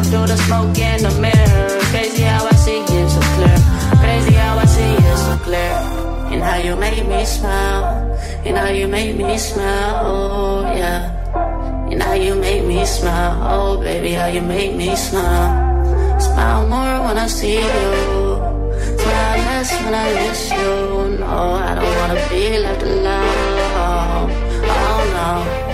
through the smoke in the mirror. Crazy how I see it so clear. Crazy how I see it so clear. And how you make me smile. And how you make me smile, oh yeah. And how you make me smile, oh baby, how you make me smile. Smile more when I see you. Smile less when I miss you. No, I don't wanna be left alone. Oh no.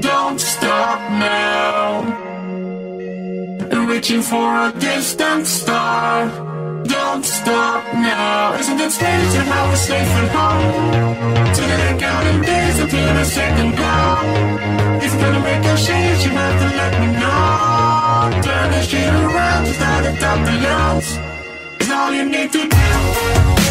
Don't stop now. Reaching for a distant star. Don't stop now. Isn't it strange how we're safe and home? Today counting days until the second call. If you're gonna make a change, you have to let me know. Turn the shit around, start at the top of the lungs. It's all you need to do.